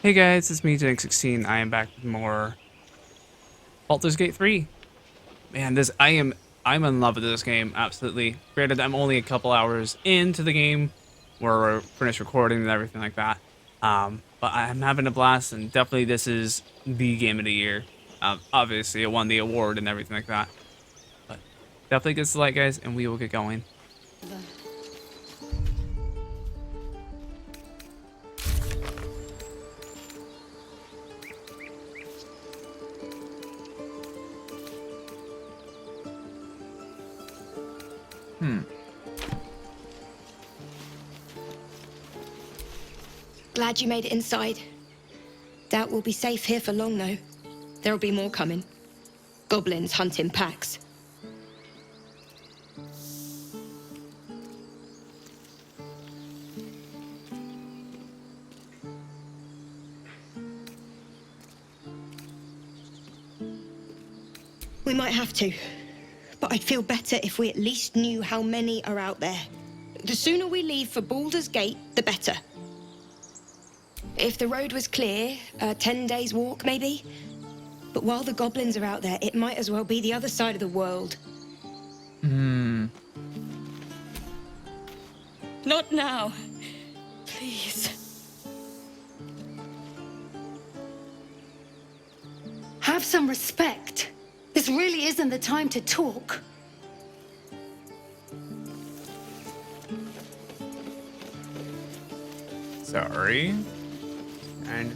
Hey guys, it's me, Djankns. I am back with more Baldur's Gate 3. Man, I'm in love with this game, absolutely. Granted, I'm only a couple hours into the game, where we're finished recording and everything like that. But I'm having a blast, and definitely this is the game of the year. Obviously, it won the award and everything like that. But definitely gets the light, guys, and we will get going. Glad you made it inside. Doubt we'll be safe here for long, though. There'll be more coming. Goblins hunt in packs. We might have to, but I'd feel better if we at least knew how many are out there. The sooner we leave for Baldur's Gate, the better. If the road was clear, 10 days walk, maybe? But while the goblins are out there, it might as well be the other side of the world. Not now. Please. Have some respect. This really isn't the time to talk. Sorry. And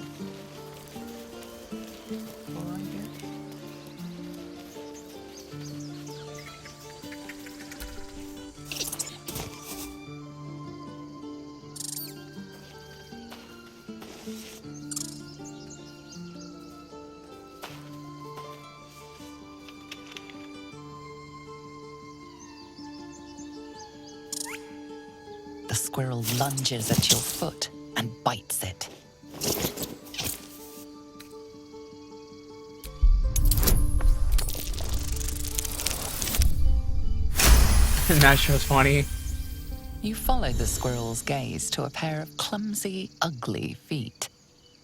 The squirrel lunges at your foot and bites it. that show's funny. You follow the squirrel's gaze to a pair of clumsy, ugly feet.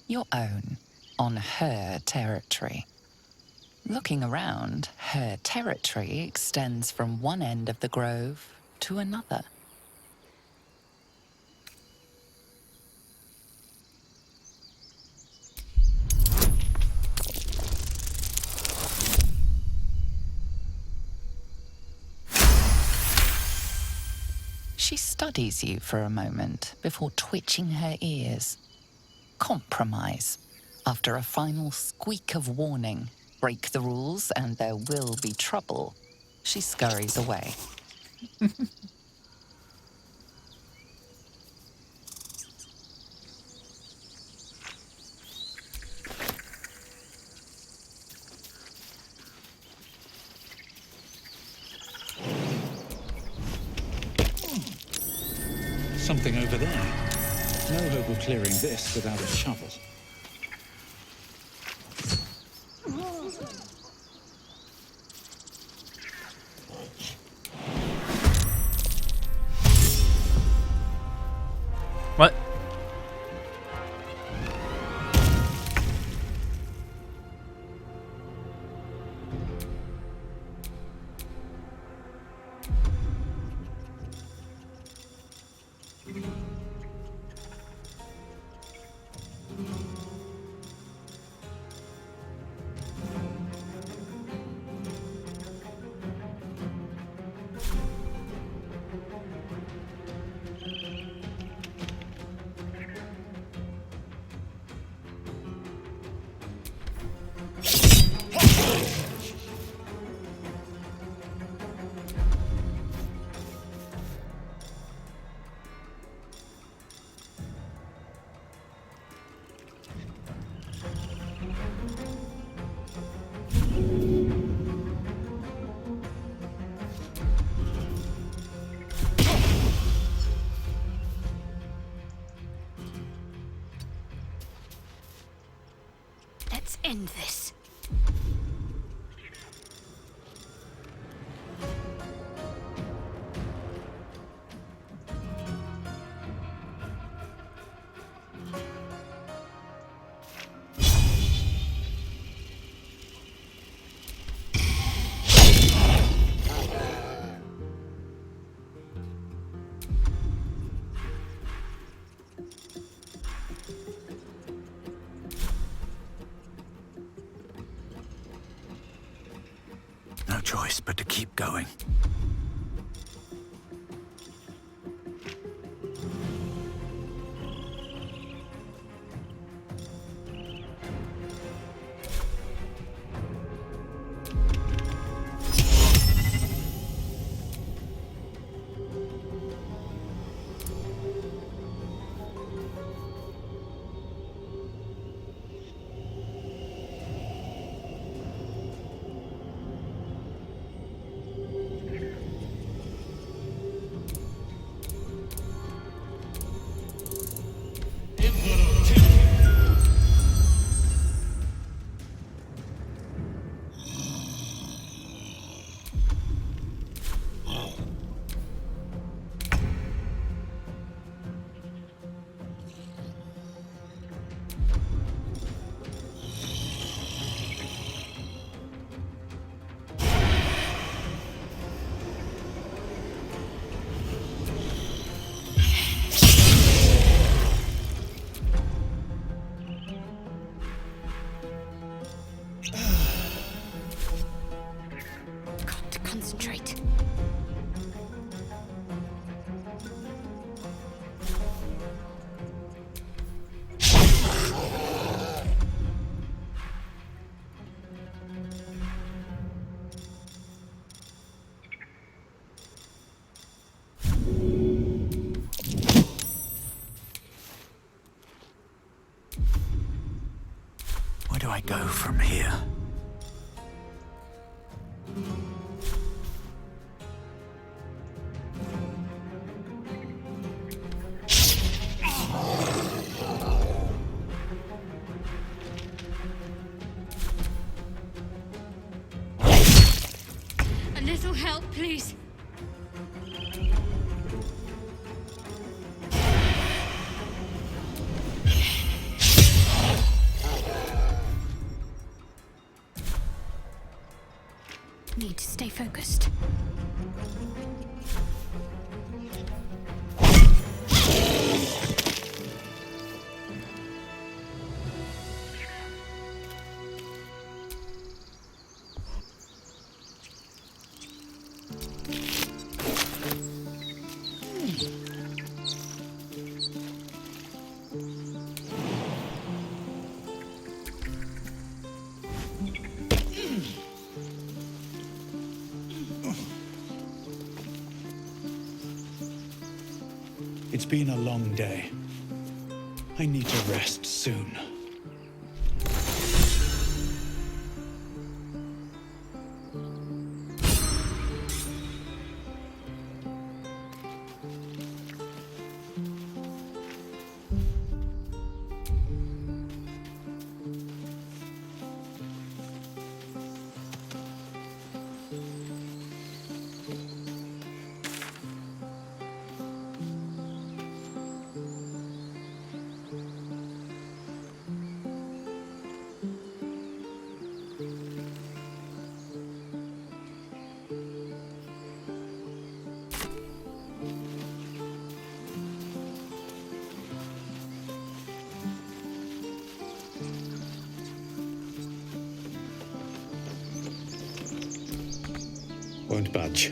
Your own, on her territory. Looking around, her territory extends from one end of the grove to another. She studies you for a moment before twitching her ears. Compromise. After a final squeak of warning, break the rules and there will be trouble, she scurries away. Something over there. No hope of clearing this without a shovel. What? Let's end this. choice but to keep going. Got to concentrate. Where do I go from here? A little help, please. Need to stay focused. It's been a long day. I need to rest soon. Won't budge.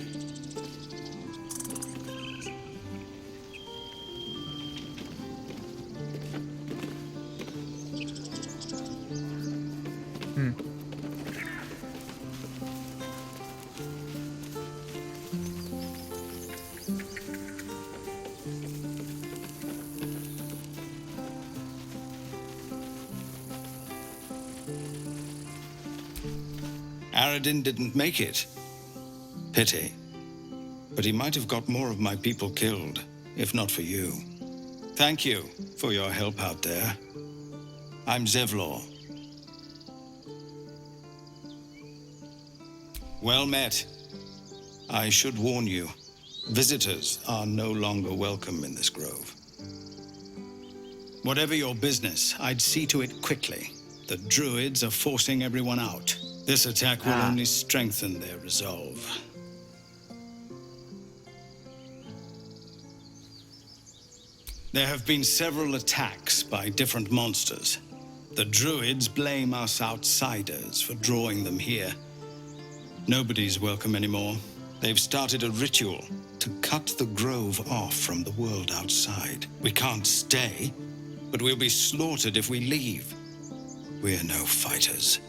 Aradin didn't make it. Pity. But he might have got more of my people killed, if not for you. Thank you for your help out there. I'm Zevlor. Well met. I should warn you, visitors are no longer welcome in this grove. Whatever your business, I'd see to it quickly. The druids are forcing everyone out. This attack will only strengthen their resolve. There have been several attacks by different monsters. The druids blame us outsiders for drawing them here. Nobody's welcome anymore. They've started a ritual to cut the grove off from the world outside. We can't stay, but we'll be slaughtered if we leave. We're no fighters.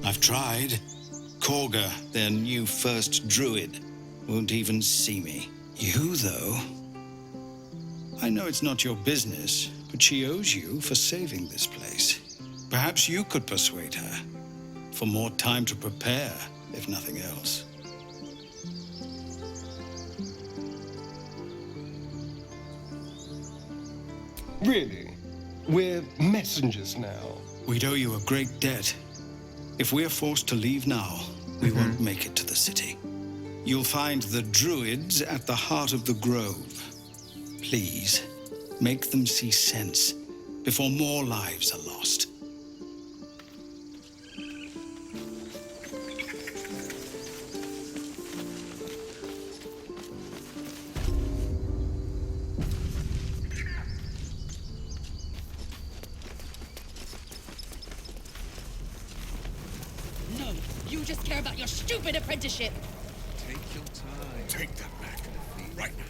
I've tried. Korga, their new first druid, won't even see me. You, though... I know it's not your business, but she owes you for saving this place. Perhaps you could persuade her. For more time to prepare, if nothing else. Really? We're messengers now. We'd owe you a great debt. If we're forced to leave now, we won't make it to the city. You'll find the druids at the heart of the grove. Please, make them see sense before more lives are lost. No, you just care about your stupid apprenticeship. Take your time. Take that back. Right now.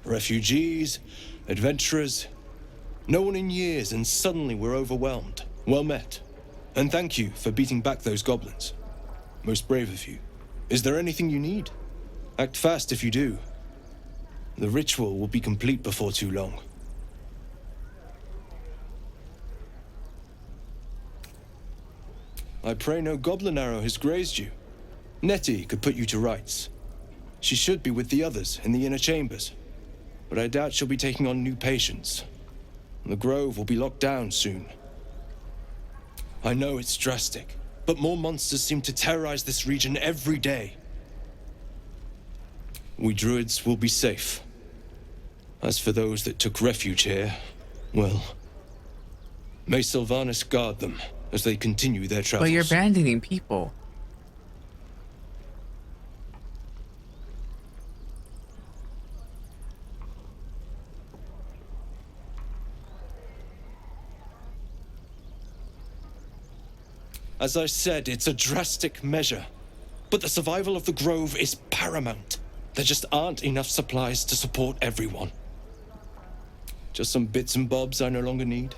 Refugees, adventurers, no one in years, and suddenly we're overwhelmed. Well met. And thank you for beating back those goblins. Most brave of you. Is there anything you need? Act fast if you do. The ritual will be complete before too long. I pray no goblin arrow has grazed you. Nettie could put you to rights. She should be with the others in the inner chambers, but I doubt she'll be taking on new patients. The grove will be locked down soon. I know it's drastic, but more monsters seem to terrorize this region every day. We druids will be safe. As for those that took refuge here, well, may Sylvanas guard them as they continue their travels. But you're abandoning people. As I said, it's a drastic measure, but the survival of the grove is paramount. There just aren't enough supplies to support everyone. Just some bits and bobs I no longer need.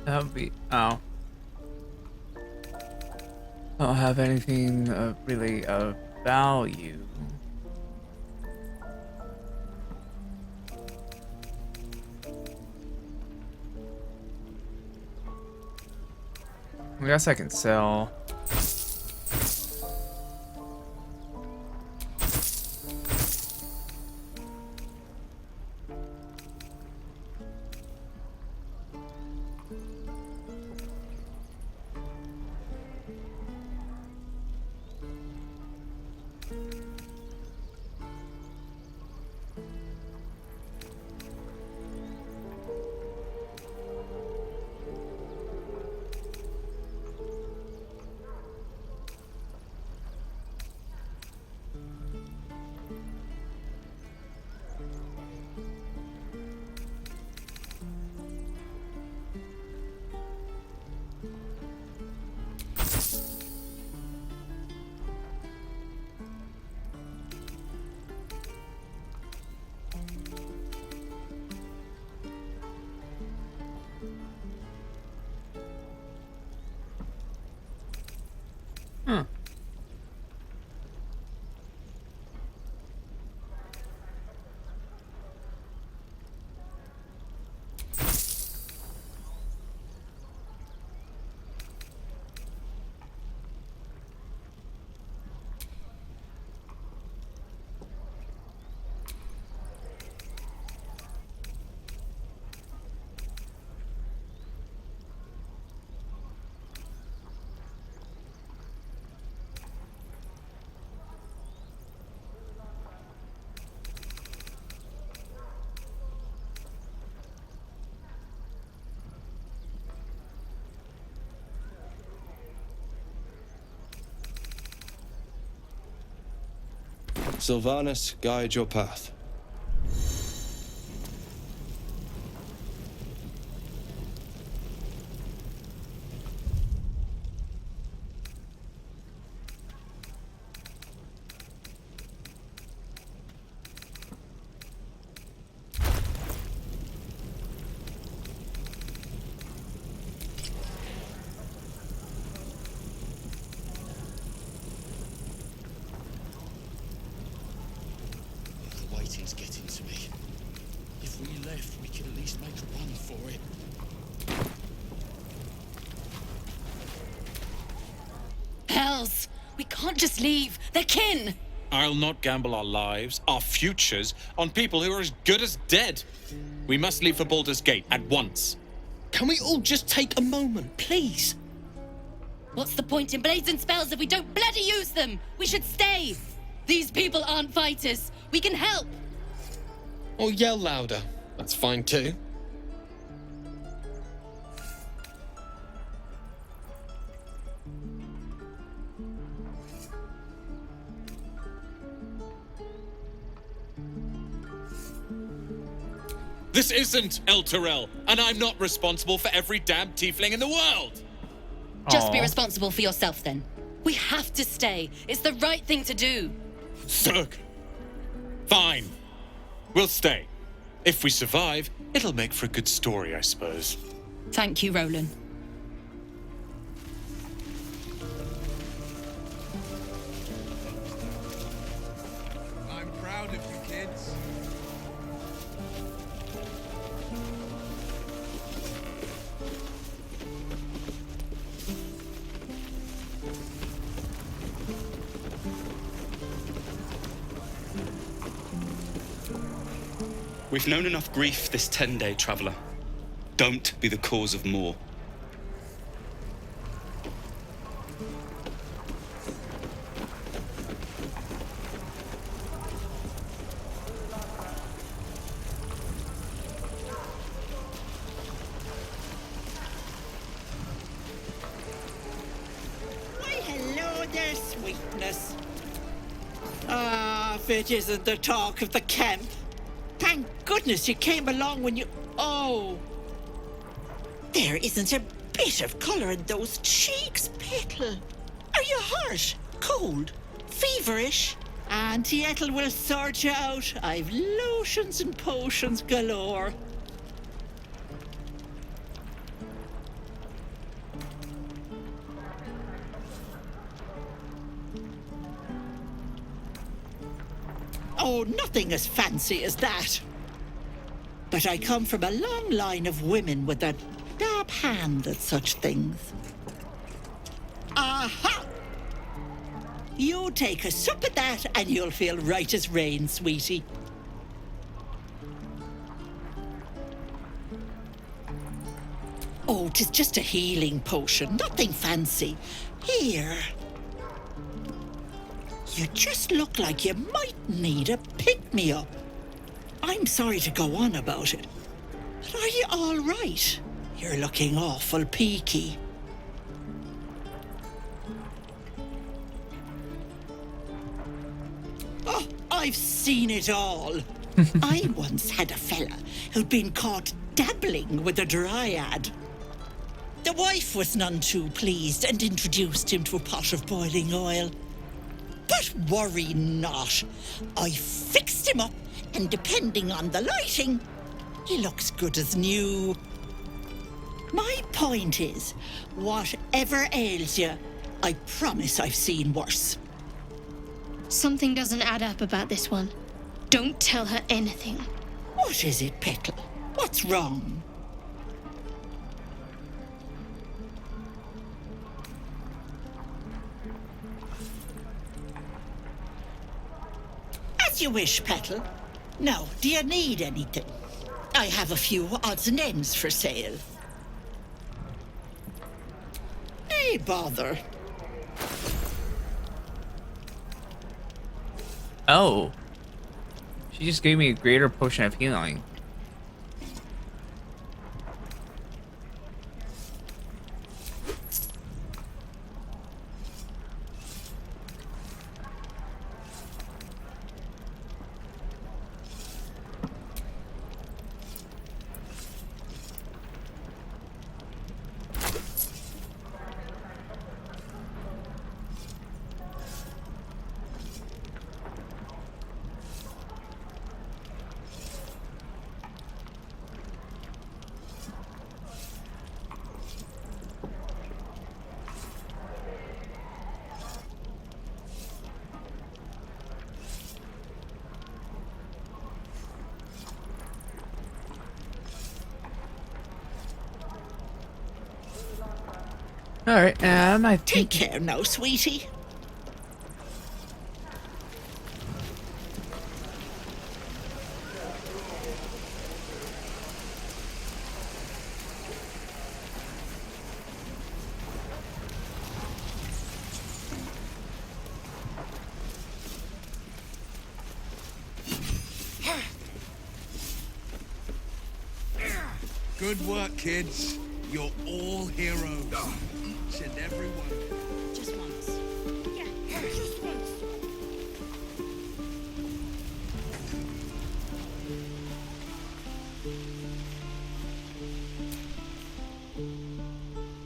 That would be... Oh. I don't have anything really of value. I guess I can sell. Sylvanas, guide your path. The waiting's getting to me. If we left, we could at least make a run for it. Hells! We can't just leave. They're kin! I'll not gamble our lives, our futures, on people who are as good as dead. We must leave for Baldur's Gate at once. Can we all just take a moment, please? What's the point in blades and spells if we don't bloody use them? We should stay! These people aren't fighters. We can help! Or yell louder. That's fine too. This isn't El Terrell, and I'm not responsible for every damn tiefling in the world! Just be Aw. responsible for yourself then. We have to stay. It's the right thing to do. Zerg! Fine. We'll stay. If we survive, it'll make for a good story, I suppose. Thank you, Roland. I'm proud of you, kids. We've known enough grief this 10-day traveler. Don't be the cause of more. Why, hello there, sweetness. Ah, if it isn't the talk of the camp. Thank goodness you came along when you... Oh. There isn't a bit of colour in those cheeks, Petal. Are you hurt? Cold? Feverish? Auntie Ethel will sort you out. I've lotions and potions galore. Oh, nothing as fancy as that. But I come from a long line of women with a dab hand at such things. Aha! You take a sup at that and you'll feel right as rain, sweetie. Oh, 'tis just a healing potion, nothing fancy. Here. You just look like you might need a pick-me-up. I'm sorry to go on about it, but are you all right? You're looking awful peaky. Oh, I've seen it all. I once had a fella who'd been caught dabbling with a dryad. The wife was none too pleased and introduced him to a pot of boiling oil. But worry not. I fixed him up, and depending on the lighting, he looks good as new. My point is, whatever ails you, I promise I've seen worse. Something doesn't add up about this one. Don't tell her anything. What is it, Petal? What's wrong? As you wish, Petal. Now, do you need anything? I have a few odds and ends for sale. Hey, bother. Oh. She just gave me a greater potion of healing. All right, and I think... Take care now, sweetie. Good work, kids. You're all heroes. Each and every one. Just once. Yeah, just once.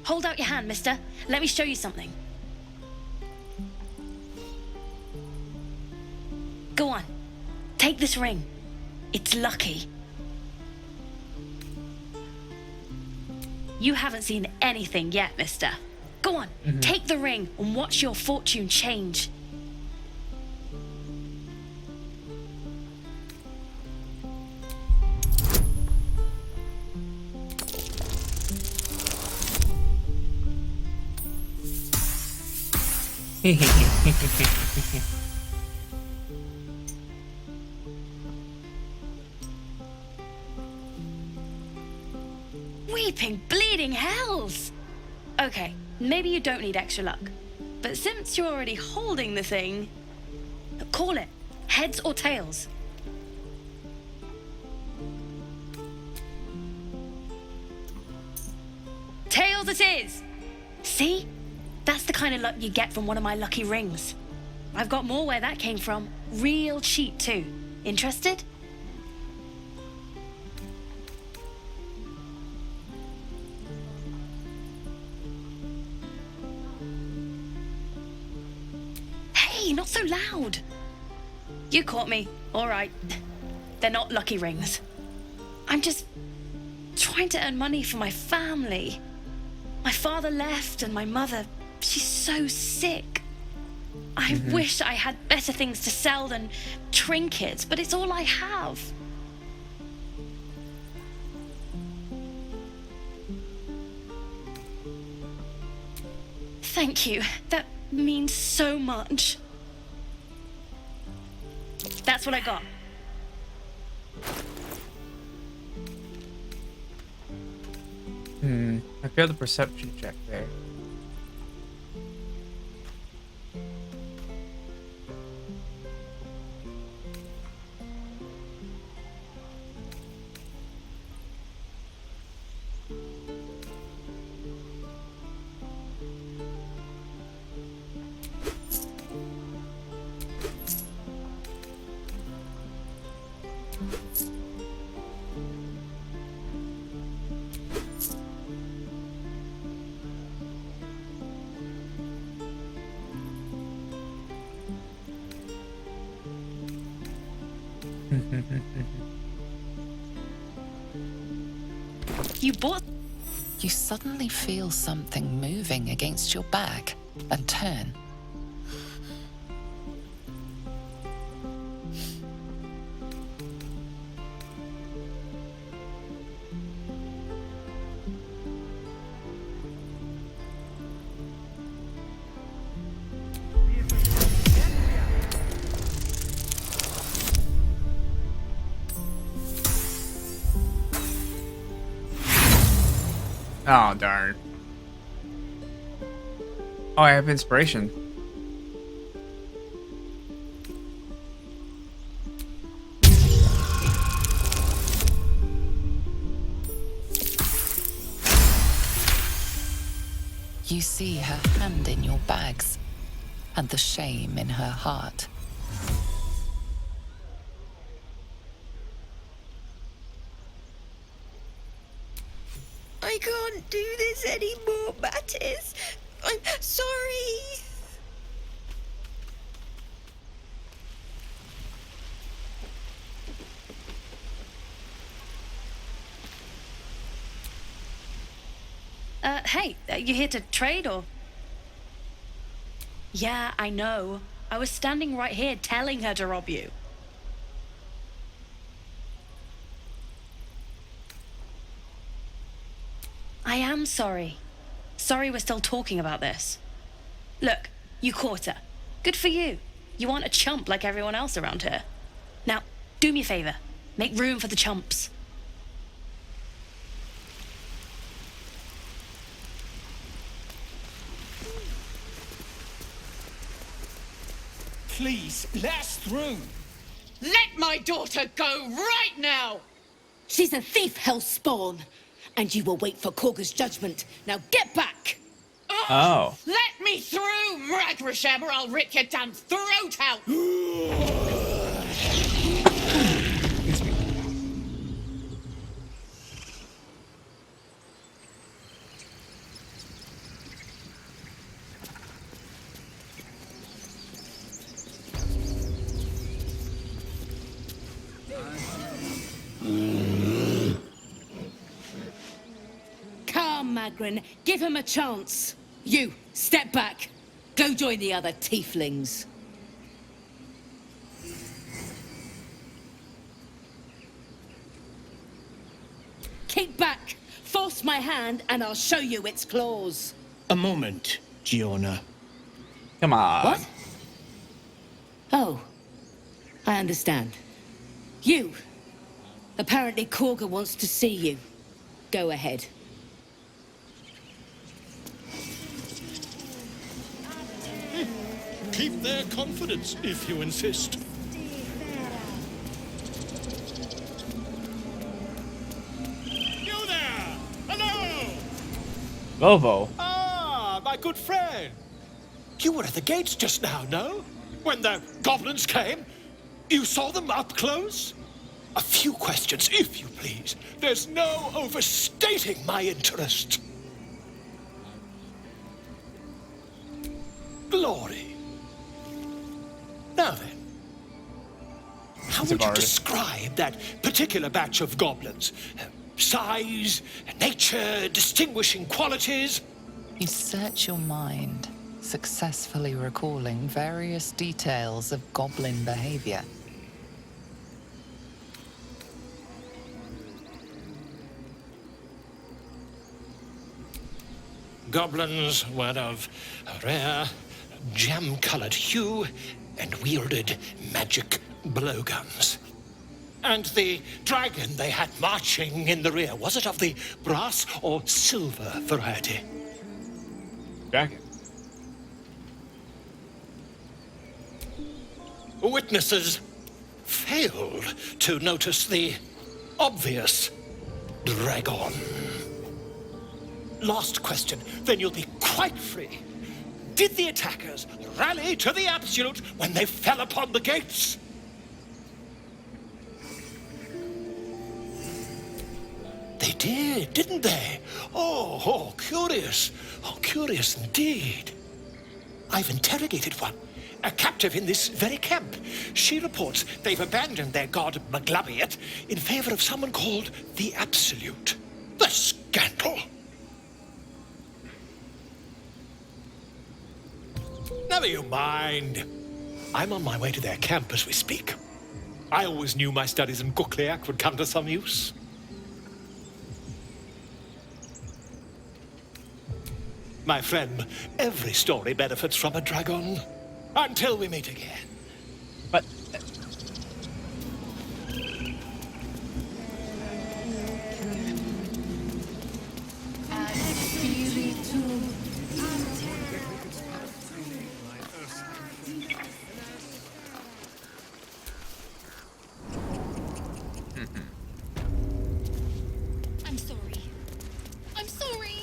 Hold out your hand, mister. Let me show you something. Go on. Take this ring. It's lucky. You haven't seen anything yet, mister. Go on, take the ring and watch your fortune change. Weeping, bleeding hells! Okay, maybe you don't need extra luck. But since you're already holding the thing, call it. Heads or tails? Tails it is! See? That's the kind of luck you get from one of my lucky rings. I've got more where that came from. Real cheap too. Interested? Hey, not so loud. You caught me. All right. They're not lucky rings. I'm just trying to earn money for my family. My father left and my mother, she's so sick. I wish I had better things to sell than trinkets, but it's all I have. Thank you. That means so much. That's what I got. I failed the perception check there. You bought... You suddenly feel something moving against your back and turn. Oh, darn. Oh, I have inspiration. You see her hand in your bags and the shame in her heart. I can't do this anymore, Mattis. I'm sorry. Hey, you here to trade or? Yeah, I know. I was standing right here telling her to rob you. I am sorry. Sorry we're still talking about this. Look, you caught her. Good for you. You aren't a chump like everyone else around here. Now, do me a favor. Make room for the chumps. Please, let us through. Let my daughter go right now! She's a thief, hellspawn. And you will wait for Korga's judgment. Now get back! Oh. Let me through, Mragrasham, or I'll rip your damn throat out! Come, Magrin, give him a chance. You, step back. Go join the other tieflings. Keep back. Force my hand and I'll show you its claws. A moment, Giona. Come on. What? Oh, I understand. You. Apparently Korga wants to see you. Go ahead. Keep their confidence, if you insist. You there! Hello! Vovo. Ah, my good friend. You were at the gates just now, no? When the goblins came? You saw them up close? A few questions, if you please. There's no overstating my interest. Glory. Now then, how would you describe that particular batch of goblins? Size, nature, distinguishing qualities? You search your mind, successfully recalling various details of goblin behavior. Goblins were of a rare, jam-colored hue and wielded magic blowguns. And the dragon they had marching in the rear, was it of the brass or silver variety? Dragon. Witnesses failed to notice the obvious dragon. Last question, then you'll be quite free. Did the attackers rally to the absolute when they fell upon the gates? They did, didn't they? Oh, curious. Oh, curious indeed. I've interrogated one, a captive in this very camp. She reports they've abandoned their god Maglabiet in favor of someone called the Absolute. The scandal! Never you mind. I'm on my way to their camp as we speak. I always knew my studies in Gukliak would come to some use. My friend, every story benefits from a dragon. Until we meet again. But... I'm sorry. I'm sorry.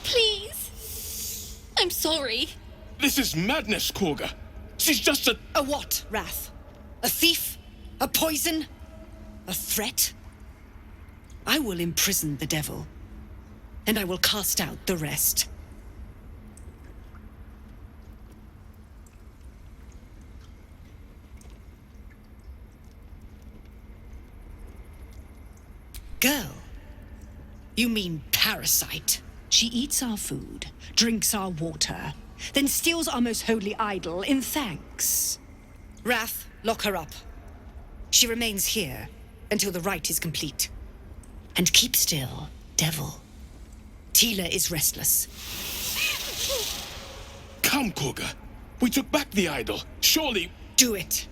Please. I'm sorry. This is madness, Korga. She's just a... A what, Wrath? A thief? A poison? A threat? I will imprison the devil, and I will cast out the rest. Girl? You mean parasite? She eats our food, drinks our water, then steals our most holy idol in thanks. Wrath, lock her up. She remains here until the rite is complete. And keep still, devil. Tila is restless. Come, Kurga. We took back the idol. Surely... Do it.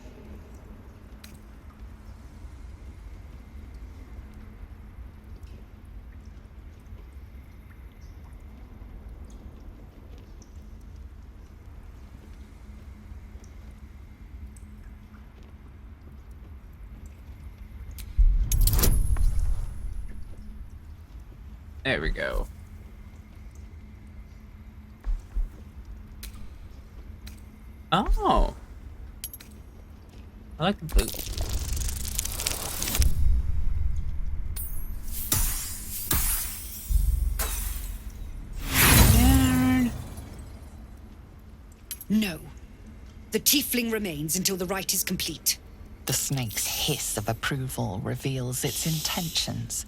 There we go. Oh. I like the blue. No. The Tiefling remains until the rite is complete. The snake's hiss of approval reveals its intentions.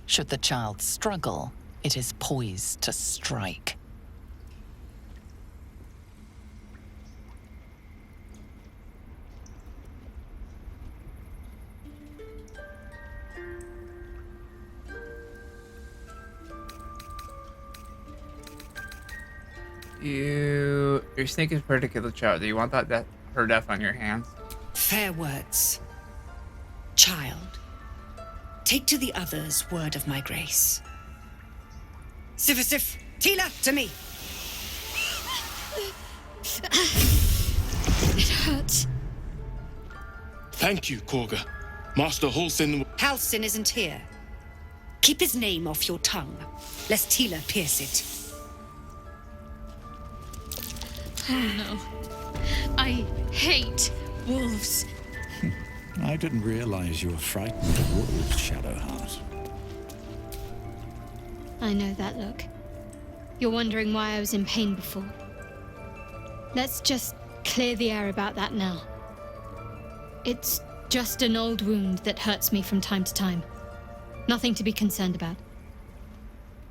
Should the child struggle, it is poised to strike. Your snake is particular child. Do you want her death on your hands? Fair words. Child, take to the others word of my grace. Sif, Tila, to me. It hurts. Thank you, Kurga. Master Halsin... Halsin isn't here. Keep his name off your tongue, lest Tila pierce it. Oh no. I hate wolves. I didn't realize you were frightened of wolves, Shadowheart. I know that look. You're wondering why I was in pain before. Let's just clear the air about that now. It's just an old wound that hurts me from time to time. Nothing to be concerned about.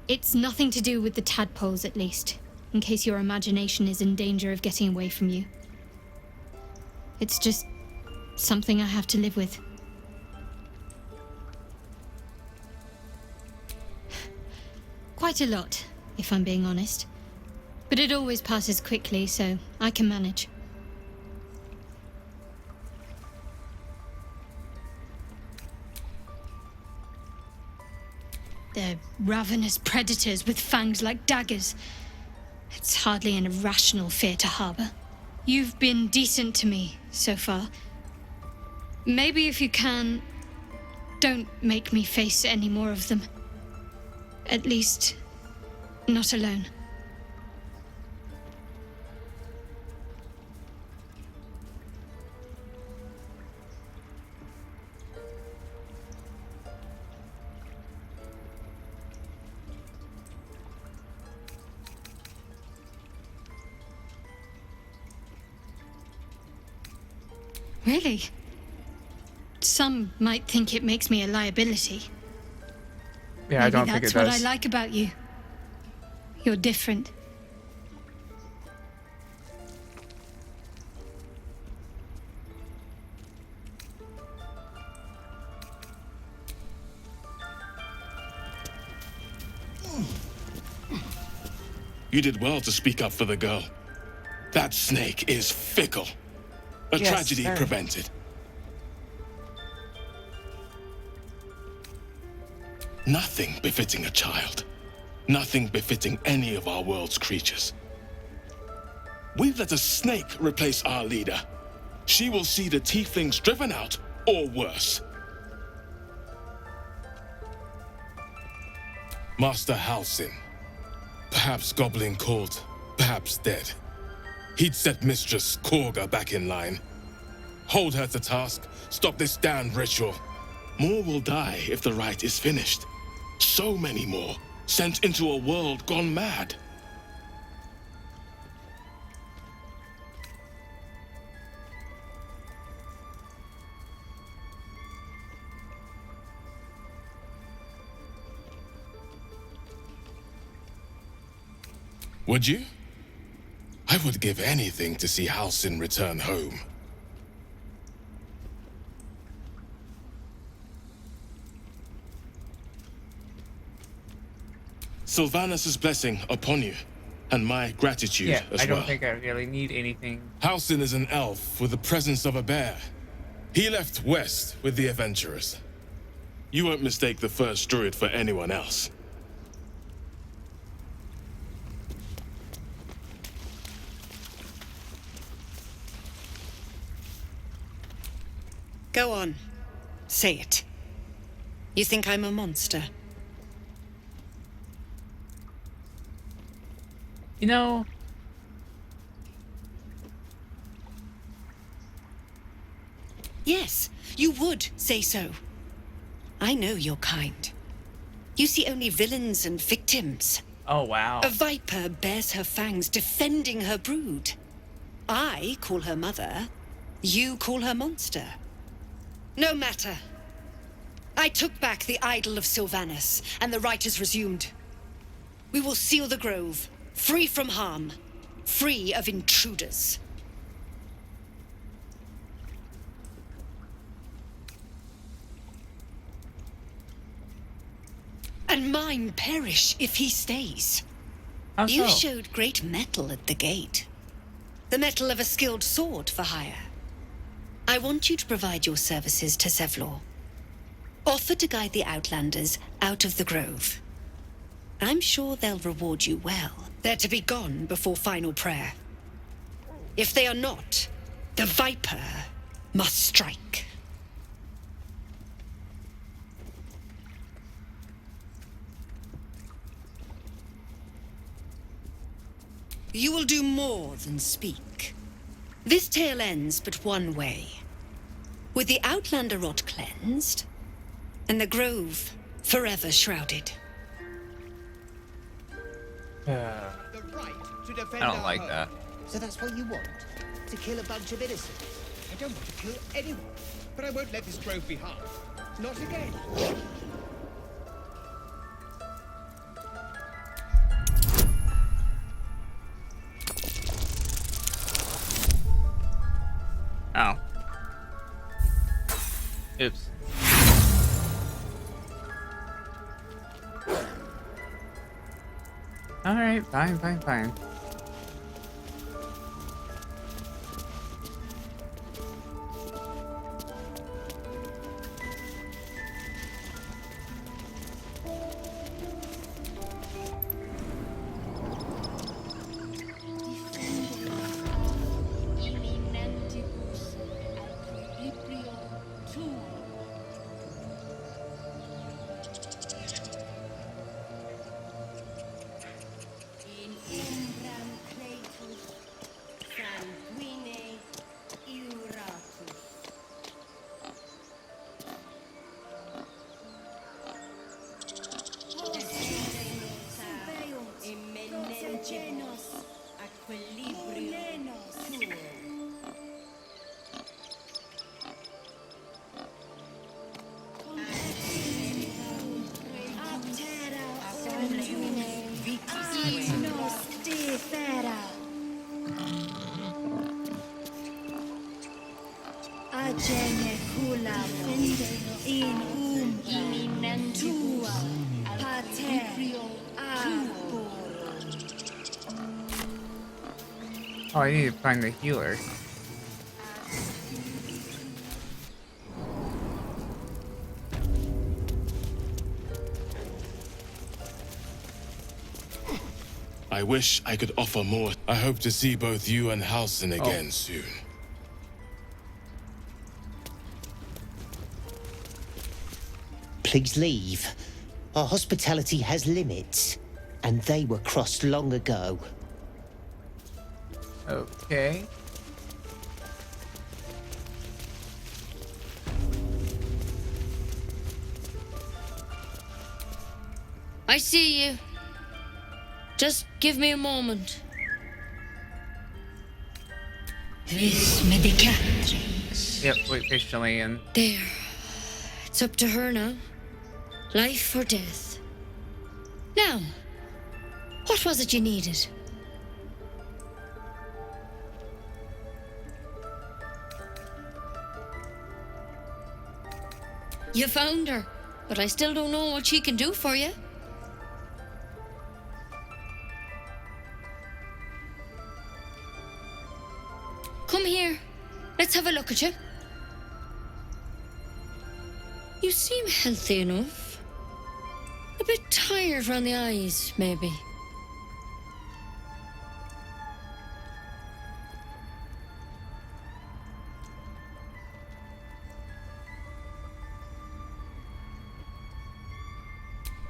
It's nothing to do with the tadpoles, at least, in case your imagination is in danger of getting away from you. It's just something I have to live with. Quite a lot, if I'm being honest. But it always passes quickly, so I can manage. They're ravenous predators with fangs like daggers. It's hardly an irrational fear to harbor. You've been decent to me so far. Maybe if you can, don't make me face any more of them. At least, not alone. Really? Some might think it makes me a liability. Yeah, I don't think it does. That's what I like about you. You're different. You did well to speak up for the girl. That snake is fickle. A tragedy prevented. Nothing befitting a child. Nothing befitting any of our world's creatures. We've let a snake replace our leader. She will see the Tieflings driven out, or worse. Master Halsin. Perhaps goblin called, perhaps dead. He'd set Mistress Kurga back in line. Hold her to task, stop this damned ritual. More will die if the rite is finished. So many more, sent into a world gone mad. Would you? I would give anything to see Halsin return home. Sylvanus' blessing upon you, and my gratitude Yeah, as I don't well. think I really need anything. Halsin is an elf with the presence of a bear. He left west with the adventurers. You won't mistake the first druid for anyone else. Go on. Say it. You think I'm a monster? You know, Yes, you would say so. I know your kind. You see only villains and victims. oh wow. A viper bears her fangs defending her brood. I call her mother. You call her monster. No matter. I took back the idol of Sylvanus, and the rite is resumed. We will seal the grove, free from harm, free of intruders. And mine perish if he stays. How You so? showed great mettle at the gate. The mettle of a skilled sword for hire. I want you to provide your services to Zevlor. Offer to guide the Outlanders out of the grove. I'm sure they'll reward you well. They're to be gone before final prayer. If they are not, the Viper must strike. You will do more than speak. This tale ends but one way. With the Outlander rot cleansed, and the grove forever shrouded. I don't like that. So that's what you want? To kill a bunch of innocents? I don't want to kill anyone, but I won't let this grove be harmed. Not again. Oh. Oops. Alright, fine. Oh, I need to find the healer. I wish I could offer more. I hope to see both you and Halsin again soon. Please leave. Our hospitality has limits, and they were crossed long ago. Okay. I see you. Just give me a moment. This medicatrix. Yep, wait patiently and... There. It's up to her now. Life or death. Now, what was it you needed? You found her, but I still don't know what she can do for you. come here. Let's have a look at you. You seem healthy enough. A bit tired around the eyes, maybe.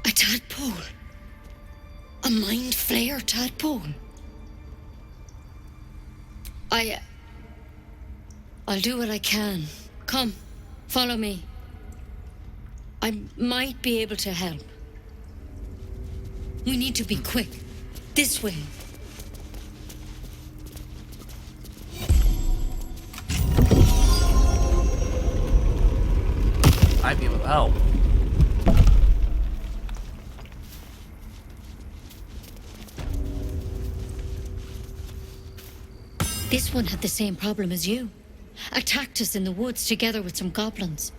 A tadpole. A mind flayer tadpole. I'll do what I can. Come, follow me. I might be able to help. We need to be quick. This way. I'd be able to help. This one had the same problem as you. Attacked us in the woods together with some goblins.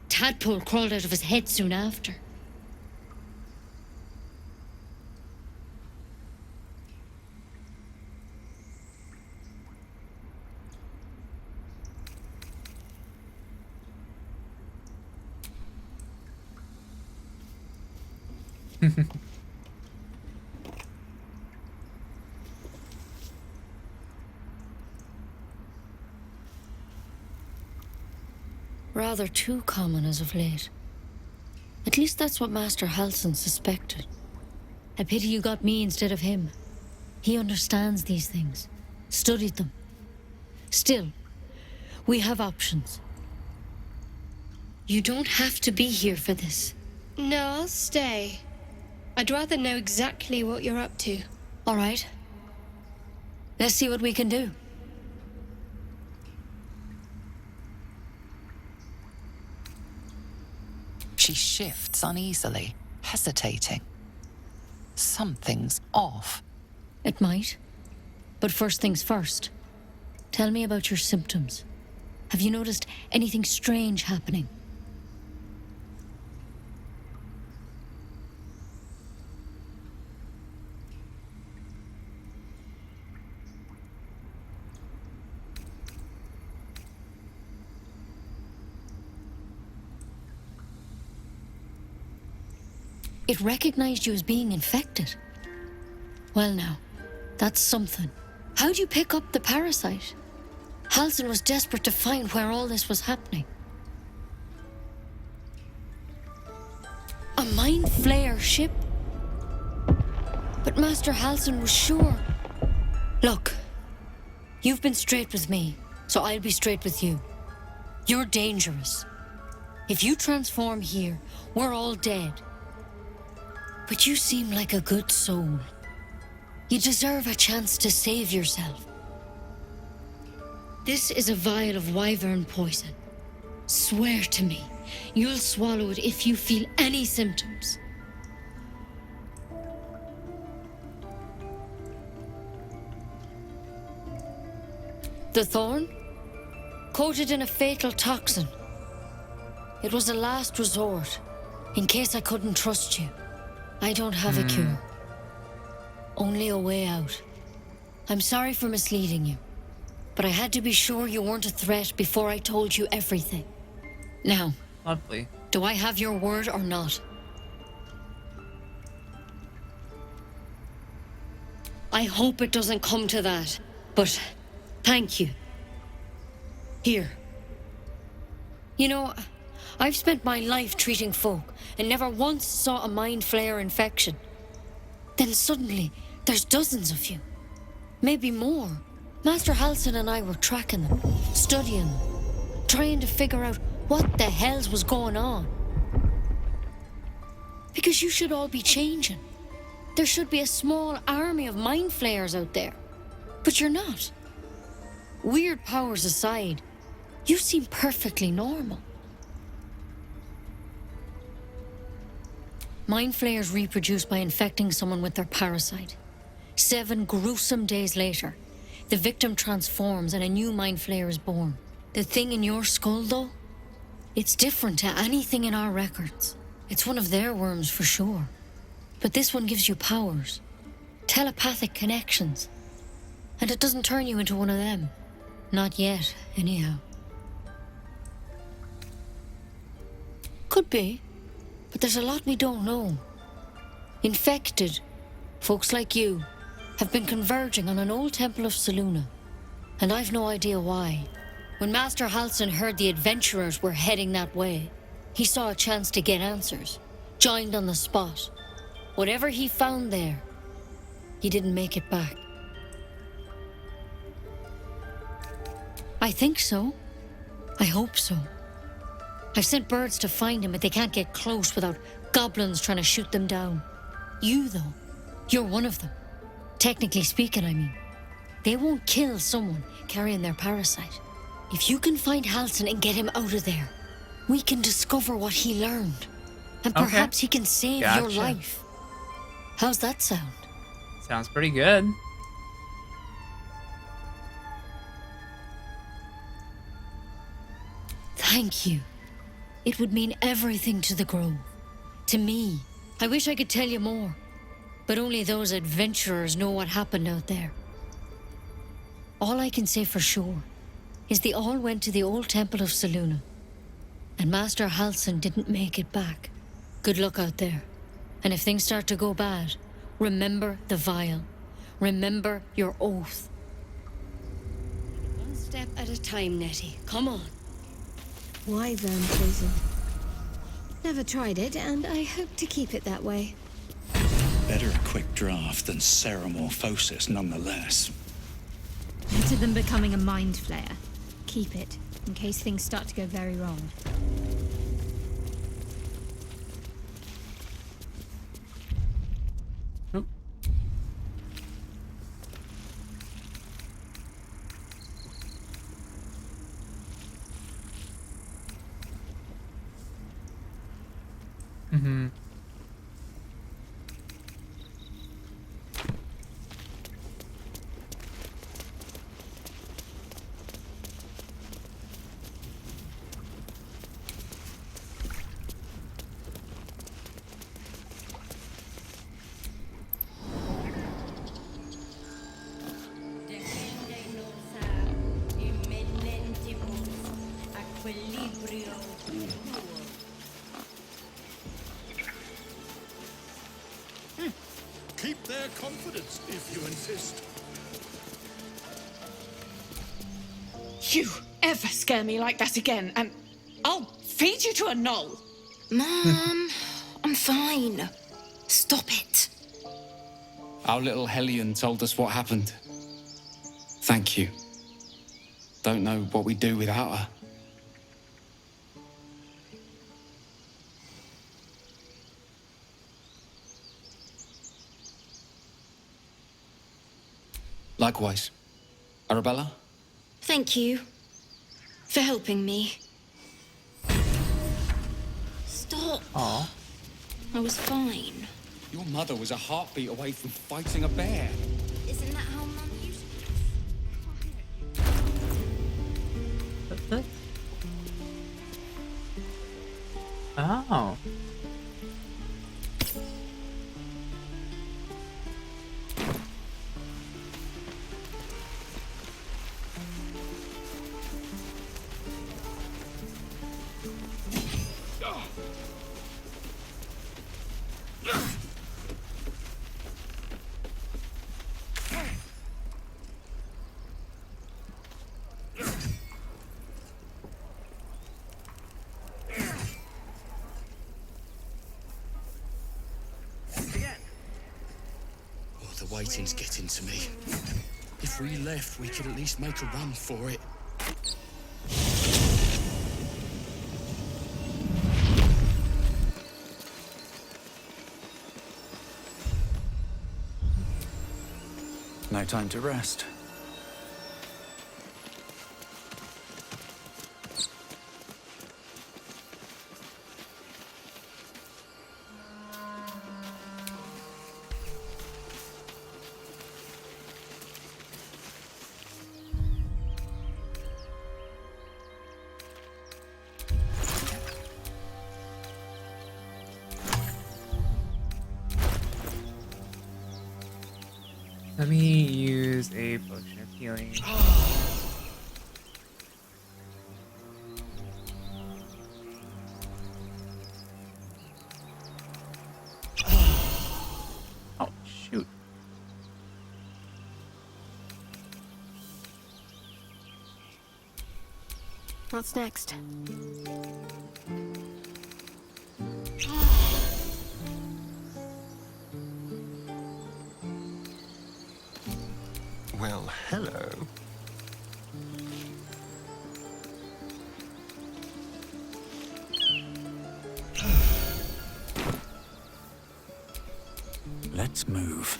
Tadpole crawled out of his head soon after. Rather too common as of late. At least that's what Master Halsin suspected. I pity you got me instead of him. He understands these things, studied them. Still, we have options. You don't have to be here for this. No, I'll stay. I'd rather know exactly what you're up to. All right. Let's see what we can do. She shifts uneasily, hesitating. Something's off. It might. But first things first. Tell me about your symptoms. Have you noticed anything strange happening? It recognized you as being infected. Well now, that's something. How'd you pick up the parasite? Halsin was desperate to find where all this was happening. A mind flayer ship? But Master Halsin was sure. Look, you've been straight with me, so I'll be straight with you. You're dangerous. If you transform here, we're all dead. But you seem like a good soul. You deserve a chance to save yourself. This is a vial of wyvern poison. Swear to me, you'll swallow it if you feel any symptoms. The thorn? Coated in a fatal toxin. It was a last resort, in case I couldn't trust you. I don't have a cure. Only a way out. I'm sorry for misleading you, but I had to be sure you weren't a threat before I told you everything. Now, Lovely. Do I have your word or not? I hope it doesn't come to that, but thank you. Here. You know, I've spent my life treating folk and never once saw a mind flayer infection. Then suddenly, there's dozens of you. Maybe more. Master Halsin and I were tracking them, studying them, trying to figure out what the hells was going on. Because you should all be changing. There should be a small army of mind flayers out there. But you're not. Weird powers aside, you seem perfectly normal. Mind flayers reproduce by infecting someone with their parasite. 7 gruesome days later, the victim transforms and a new mind flayer is born. The thing in your skull, though, it's different to anything in our records. It's one of their worms for sure. But this one gives you powers. Telepathic connections. And it doesn't turn you into one of them. Not yet, anyhow. Could be, but there's a lot we don't know. Infected, folks like you, have been converging on an old temple of Selûne, and I've no idea why. When Master Halsin heard the adventurers were heading that way, he saw a chance to get answers, joined on the spot. Whatever he found there, he didn't make it back. I think so. I hope so. I've sent birds to find him, but they can't get close without goblins trying to shoot them down. You, though, you're one of them. Technically speaking, I mean. They won't kill someone carrying their parasite. If you can find Halsin and get him out of there, we can discover what he learned. And perhaps he can save your life. How's that sound? Sounds pretty good. Thank you. It would mean everything to the Grove. To me. I wish I could tell you more. But only those adventurers know what happened out there. All I can say for sure is they all went to the old temple of Selûne. And Master Halsin didn't make it back. Good luck out there. And if things start to go bad, remember the vial. Remember your oath. One step at a time, Nettie. Come on. Wyvern poison. Never tried it, and I hope to keep it that way. Better a quick draft than ceremorphosis, nonetheless. Better than becoming a mind flayer. Keep it, in case things start to go very wrong. Mm-hmm. Keep their confidence, if you insist. You ever scare me like that again, and I'll feed you to a knoll. Mom, I'm fine. Stop it. Our little Hellion told us what happened. Thank you. Don't know what we'd do without her. Likewise. Arabella? Thank you for helping me. Stop. Aw. I was fine. Your mother was a heartbeat away from fighting a bear. Isn't that how Mum used Oh. The waiting's getting to me. If we left, we could at least make a run for it. No time to rest. Let me use a potion of healing. Oh, shoot. What's next? Well, hello. Let's move.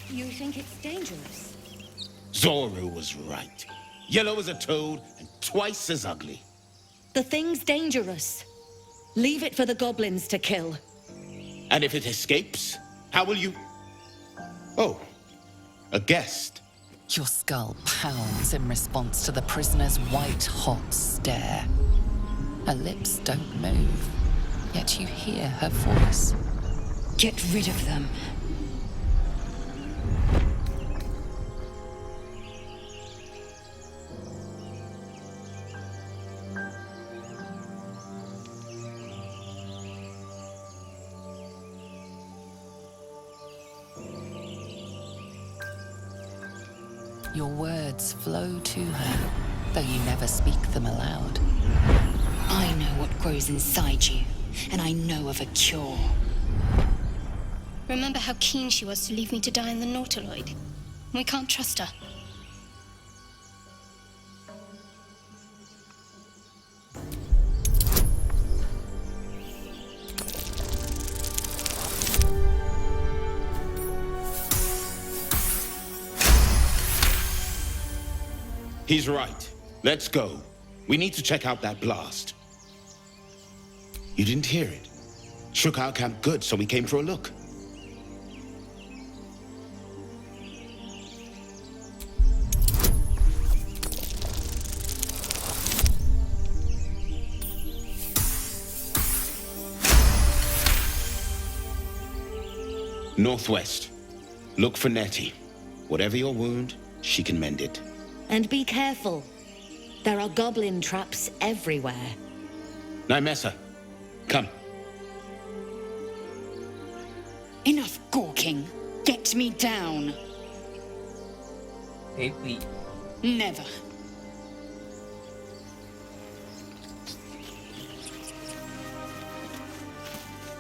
You think it's dangerous? Zoru was right. Yellow as a toad and twice as ugly. The thing's dangerous. Leave it for the goblins to kill. And if it escapes, how will you... Oh, a guest. Your skull pounds in response to the prisoner's white-hot stare. Her lips don't move, yet you hear her voice. Get rid of them. Your words flow to her, though you never speak them aloud. I know what grows inside you, and I know of a cure. Remember how keen she was to leave me to die in the Nautiloid? We can't trust her. He's right. Let's go. We need to check out that blast. You didn't hear it? Shook our camp good, so we came for a look. Northwest. Look for Nettie. Whatever your wound, she can mend it. And be careful. There are goblin traps everywhere. Nymessa, come. Enough gawking. Get me down. Hey, we. Never.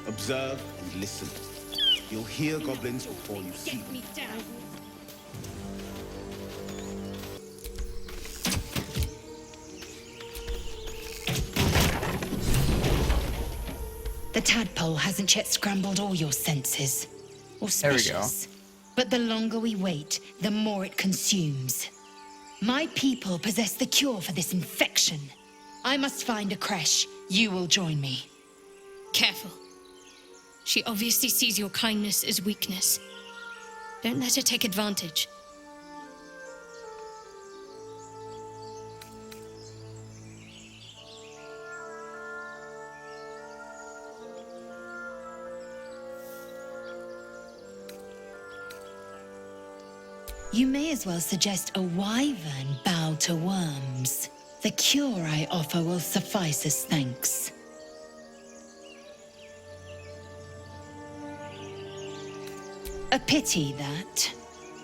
Observe and listen. You'll hear goblins before you see them. Get me down. The tadpole hasn't yet scrambled all your senses. Auspicious. But the longer we wait, the more it consumes. My people possess the cure for this infection. I must find a creche. You will join me. Careful. She obviously sees your kindness as weakness. Don't let her take advantage. You may as well suggest a wyvern bow to worms. The cure I offer will suffice as thanks. A pity that.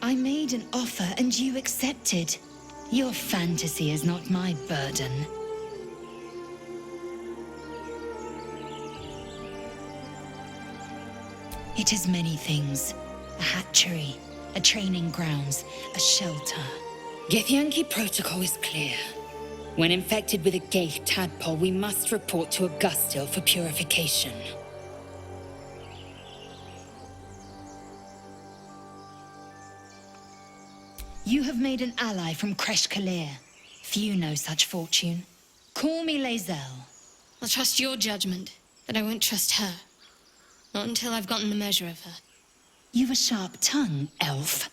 I made an offer and you accepted. Your fantasy is not my burden. It is many things. A hatchery, a training grounds, a shelter. Githyanki protocol is clear. When infected with a gate tadpole, we must report to Augustil for purification. You have made an ally from Kresh Kalir. Few know such fortune. Call me Lae'zel. I'll trust your judgment, but I won't trust her. Not until I've gotten the measure of her. You've a sharp tongue, elf.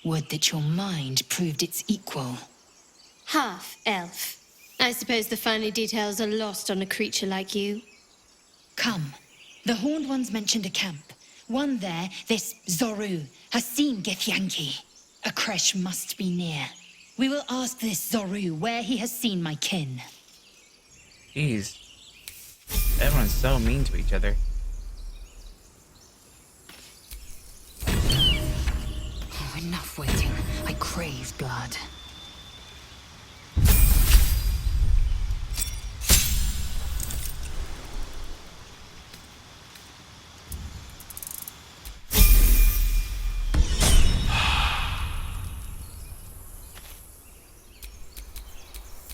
Would that your mind proved its equal. Half elf. I suppose the finer details are lost on a creature like you. Come, The Horned Ones mentioned a camp. One there, this Zoru, has seen Githyanki. A creche must be near. We will ask this Zoru where he has seen my kin. Jeez. Everyone's so mean to each other. Oh, enough waiting. I crave blood.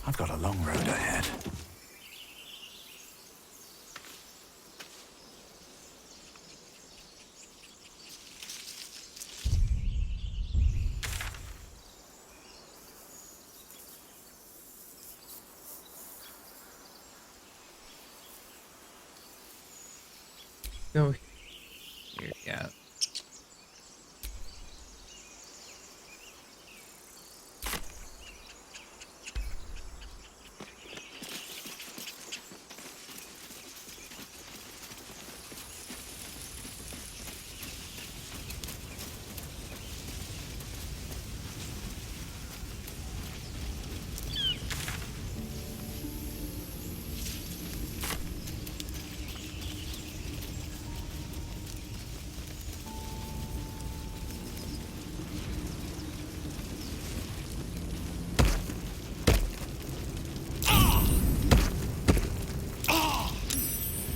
I've got a long road ahead. Go here, yeah.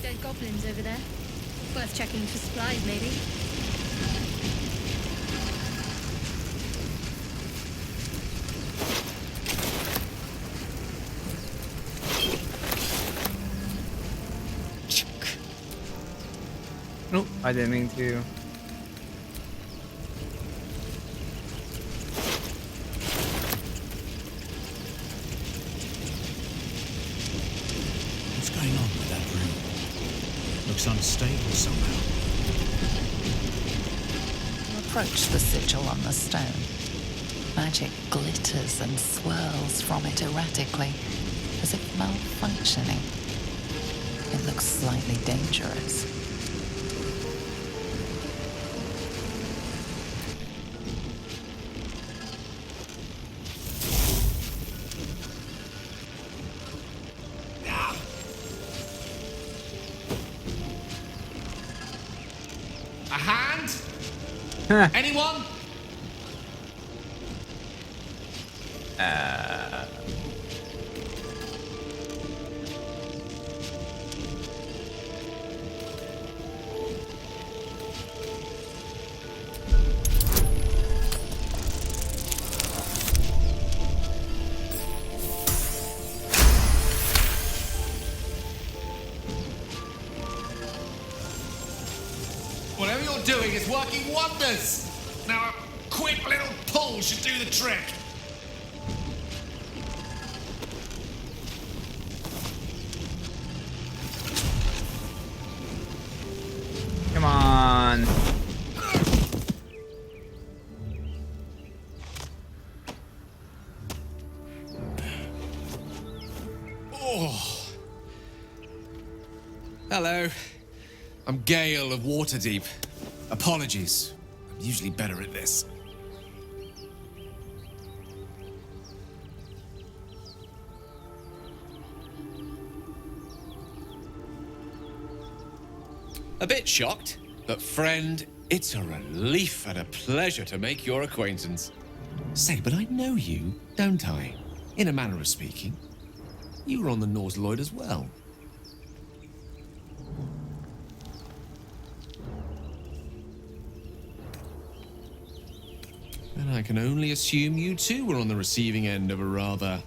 Dead goblins over there. Worth checking for supplies, maybe. Nope, I didn't mean to. What's going on with that room? Looks unstable somehow. Approach the sigil on the stone. Magic glitters and swirls from it erratically, as if malfunctioning. It looks slightly dangerous. A hand? Anyone? Whatever you're doing is working wonders. Now a quick little pull should do the trick. Come on. Oh. Hello. I'm Gale of Waterdeep. Apologies. I'm usually better at this. A bit shocked, but friend, it's a relief and a pleasure to make your acquaintance. Say, but I know you, don't I? In a manner of speaking. You were on the Nautiloid as well. And I can only assume you too were on the receiving end of a rather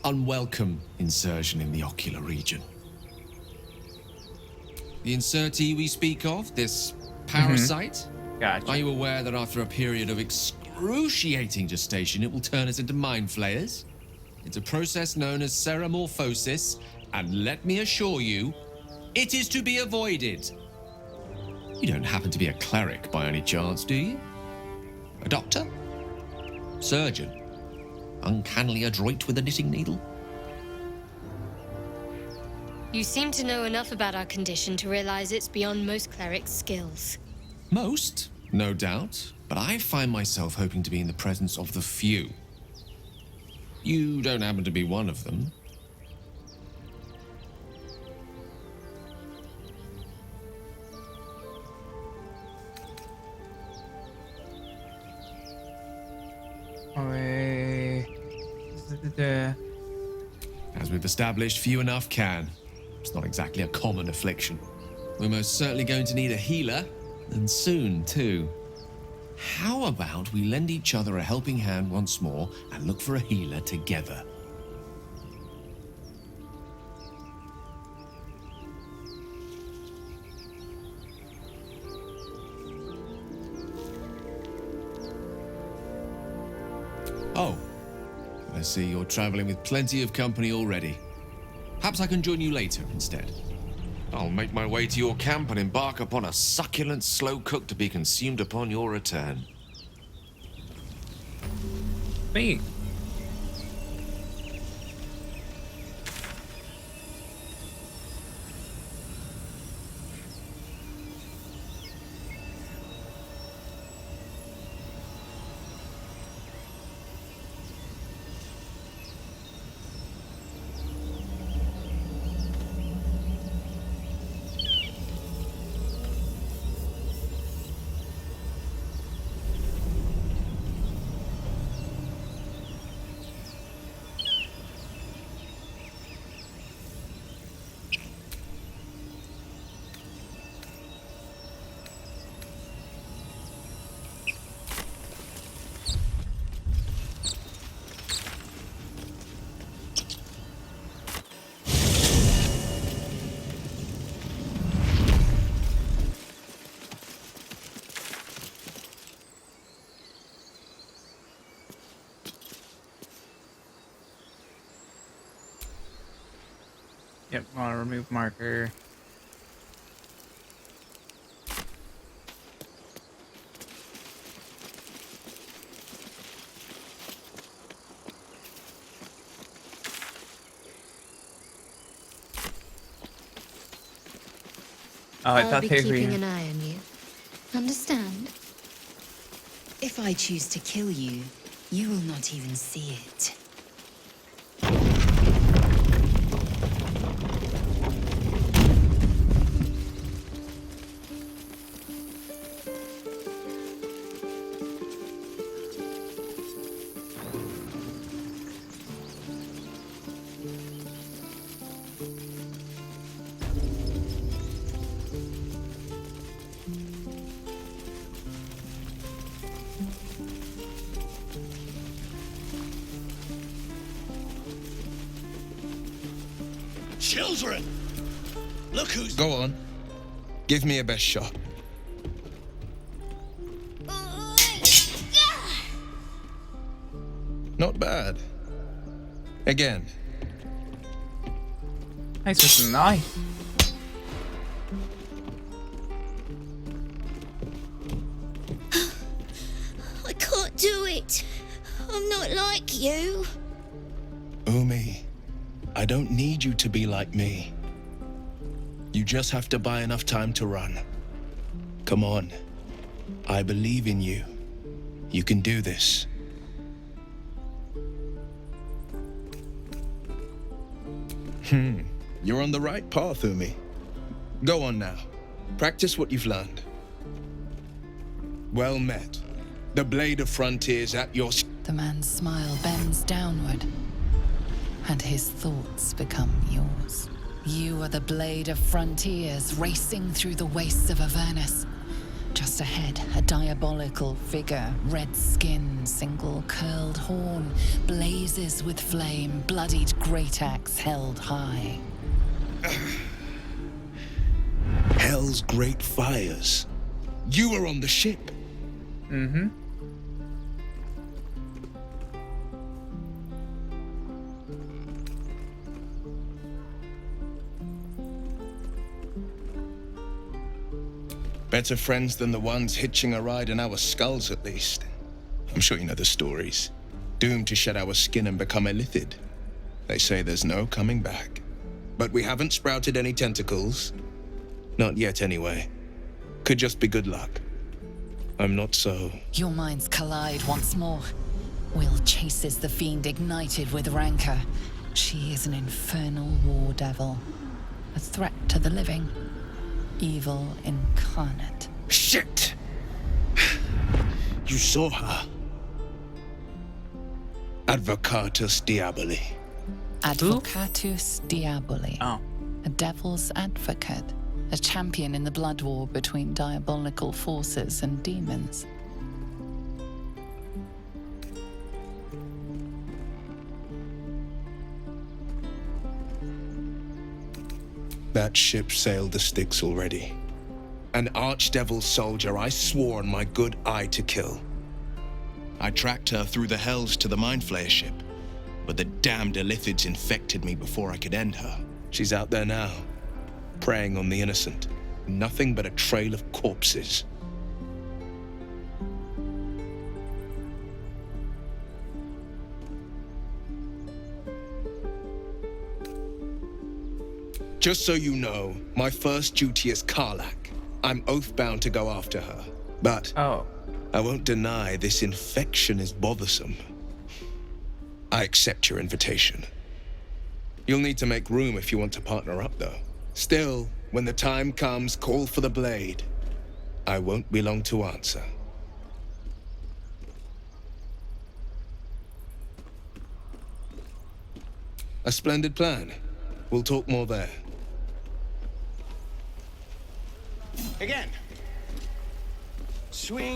unwelcome insertion in the ocular region. The insertee we speak of, this parasite, Gotcha. are you aware that after a period of excruciating gestation, it will turn us into mind flayers? It's a process known as ceramorphosis, and let me assure you, it is to be avoided. You don't happen to be a cleric by any chance, do you? A doctor? Surgeon? Uncannily adroit with a knitting needle? You seem to know enough about our condition to realize it's beyond most clerics' skills. Most, no doubt, but I find myself hoping to be in the presence of the few. You don't happen to be one of them. As we've established, few enough can. It's not exactly a common affliction. We're most certainly going to need a healer, and soon, too. How about we lend each other a helping hand once more and look for a healer together? Oh, I see you're traveling with plenty of company already. Perhaps I can join you later instead. I'll make my way to your camp and embark upon a succulent slow cook to be consumed upon your return. Me. Yep, I'll remove marker. Oh, I I'll thought be they were keeping here. an eye on you. Understand? If I choose to kill you, you will not even see it. Children! Look who's... Go on. Give me a best shot. Not bad. Again. Nice with an eye. I can't do it. I'm not like you. Umi, I don't need you to be like me. You just have to buy enough time to run. Come on. I believe in you. You can do this. You're on the right path, Umi. Go on now. Practice what you've learned. Well met. The blade of frontiers at your... The man's smile bends downward, and his thoughts become yours. You are the blade of frontiers racing through the wastes of Avernus. Just ahead, a diabolical figure, red skin, single curled horn, blazes with flame, bloodied great axe held high. Hell's great fires. You were on the ship. Mm-hmm. Better friends than the ones hitching a ride in our skulls, at least. I'm sure you know the stories. Doomed to shed our skin and become illithid. They say there's no coming back. but we haven't sprouted any tentacles. Not yet, anyway. Could just be good luck. I'm not so... Your minds collide once more. Will chases the fiend ignited with rancor. She is an infernal war devil. A threat to the living. Evil incarnate. Shit! You saw her. Advocatus Diaboli. Advocatus Diaboli. Oh. A devil's advocate. A champion in the blood war between diabolical forces and demons. That ship sailed the Styx already. An archdevil soldier I swore on my good eye to kill. I tracked her through the hells to the Mind Flayer ship, but the damned Illithids infected me before I could end her. She's out there now, preying on the innocent. Nothing but a trail of corpses. Just so you know, my first duty is Karlach. I'm oath-bound to go after her. But I won't deny this infection is bothersome. I accept your invitation. You'll need to make room if you want to partner up, though. Still, when the time comes, call for the blade. I won't be long to answer. A splendid plan. We'll talk more there. Again. Swing.